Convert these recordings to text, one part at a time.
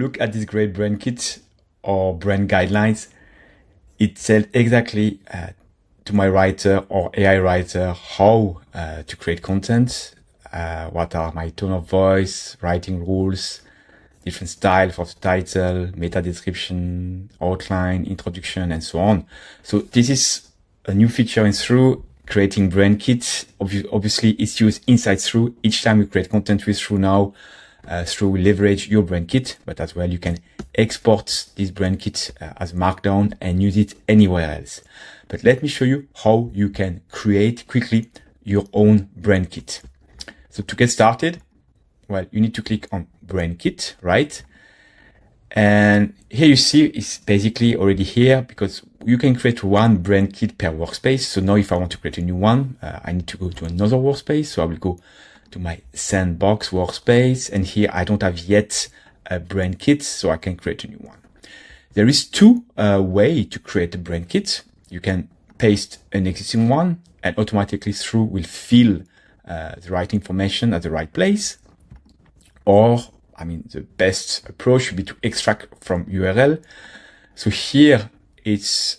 look at this great brand kit or brand guidelines. It tells exactly to my writer or AI writer how to create content, what are my tone of voice, writing rules, different style for the title, meta description, outline, introduction, and so on. So this is a new feature in thruuu, creating brand kits. Obviously, it's used inside thruuu. Each time you create content with thruuu now, thruuu will leverage your brand kit, but as well, you can export this brand kit as Markdown and use it anywhere else. But let me show you how you can create quickly your own brand kit. So to get started, well, you need to click on brand kit, right? And here you see it's basically already here because you can create one brand kit per workspace. So now if I want to create a new one, I need to go to another workspace. So I will go to my sandbox workspace, and here I don't have yet a brand kit, so I can create a new one. There is two ways to create a brand kit. You can paste an existing one and automatically thruuu will fill the right information at the right place. Or, I mean, the best approach should be to extract from URL. So here it's,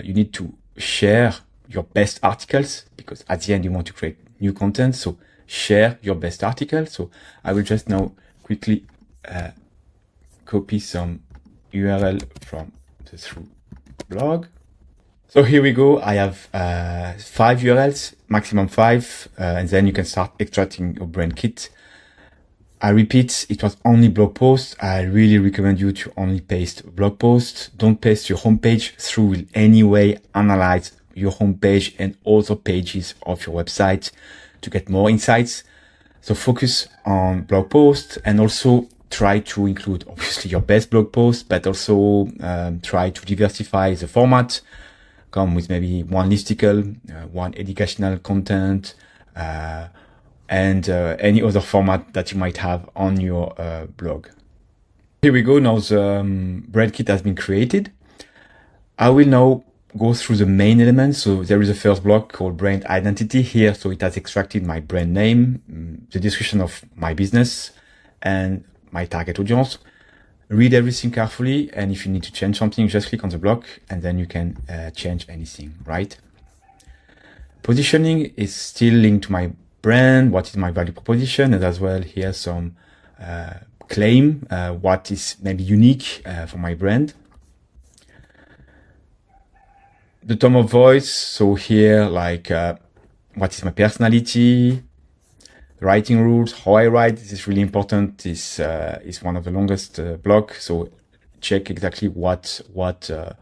you need to share your best articles because at the end you want to create new content. So share your best article. So I will just now quickly copy some URL from the thruuu blog. So here we go. I have 5 URLs, maximum 5, and then you can start extracting your brand kit. I repeat, it was only blog posts. I really recommend you to only paste blog posts. Don't paste your homepage. thruuu will anyway analyze your homepage and other pages of your website to get more insights. So focus on blog posts and also try to include obviously your best blog posts, but also try to diversify the format. Come with maybe one listicle, one educational content, and any other format that you might have on your blog. Here we go. Now the brand kit has been created. I will now go through the main elements. So there is a first block called brand identity here. So it has extracted my brand name, the description of my business and my target audience. Read everything carefully. And if you need to change something, just click on the block and then you can change anything, right? Positioning is still linked to my brand. What is my value proposition? And as well, here some claim, what is maybe unique for my brand. The tone of voice. So here, like, what is my personality? Writing rules, how I write. This is really important. This is one of the longest block. So check exactly what the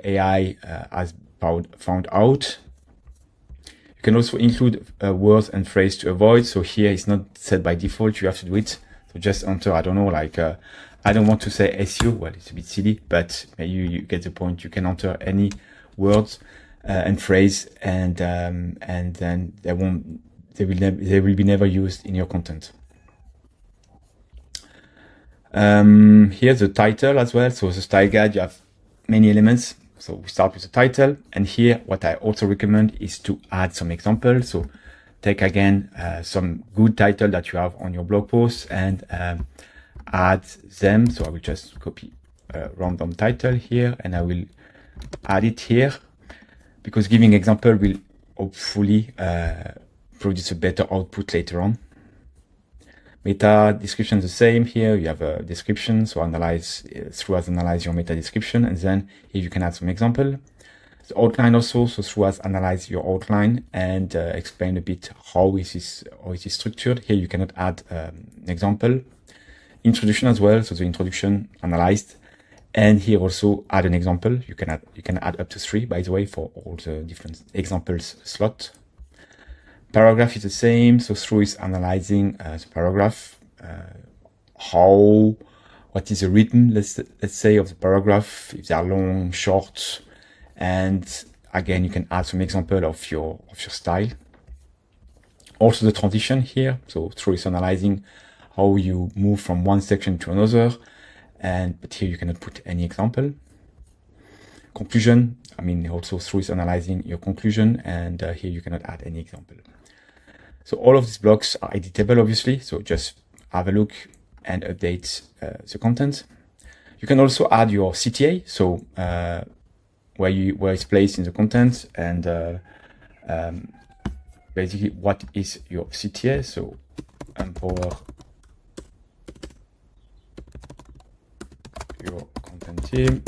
AI has found out. You can also include words and phrase to avoid. So here it's not set by default. You have to do it. So just enter, I don't know, like, I don't want to say SEO. Well, it's a bit silly, but you get the point. You can enter any words and phrase, and then they will be never used in your content. Here's the title as well. So the style guide, you have many elements. So we start with the title, and here what I also recommend is to add some examples. So take again some good title that you have on your blog post and add them. So I will just copy a random title here and I will add it here because giving example will hopefully produce a better output later on. Meta description the same. Here you have a description, so thruuu has analyzed your meta description, and then here you can add some example. The outline also, so thruuu has analyzed your outline and explain a bit how it is structured. Here you cannot add an example. Introduction as well, so the introduction analyzed, and here also add an example. You can add up to 3, by the way, for all the different examples slot. Paragraph is the same, so thruuu is analyzing the paragraph, what is the rhythm, let's say, of the paragraph, if they are long, short, and again you can add some example of your style. Also the transition here, so thruuu is analyzing how you move from one section to another, but here you cannot put any example. Conclusion, I mean, also thruuu is analyzing your conclusion, and here you cannot add any example. So all of these blocks are editable, obviously. So just have a look, and update the content. You can also add your CTA, so where it's placed in the content, and basically what is your CTA. So empower your content team.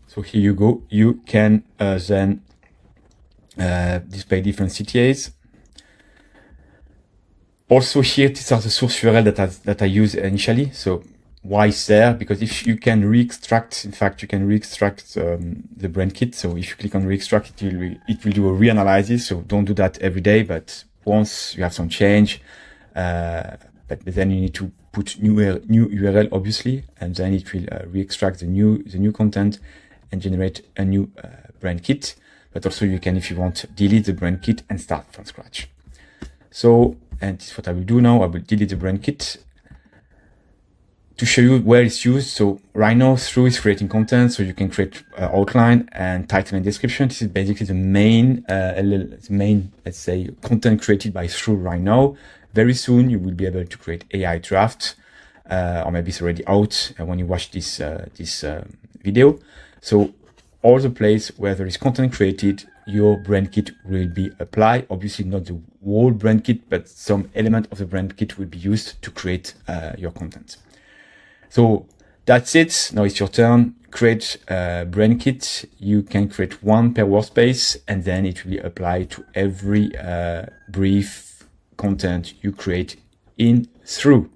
So here you go. You can then display different CTAs. Also here, these are the source URL that I use initially. So why is there? Because if you can re-extract, in fact, you can re-extract the brand kit. So if you click on re-extract, it will do a reanalysis. So don't do that every day, but once you have some change, but then you need to put new URL, obviously, and then it will re-extract the new content and generate a new brand kit. But also you can, if you want, delete the brand kit and start from scratch. So, and this is what I will do now. I will delete the brand kit to show you where it's used. So right now, thruuu is creating content, so you can create outline and title and description. This is basically the main, let's say, content created by thruuu right now. Very soon, you will be able to create AI draft, or maybe it's already out when you watch this video. So all the place where there is content created, your brand kit will be applied. Obviously not the whole brand kit, but some element of the brand kit will be used to create your content. So that's it. Now it's your turn. Create a brand kit. You can create one per workspace, and then it will be applied to every brief content you create in thruuu.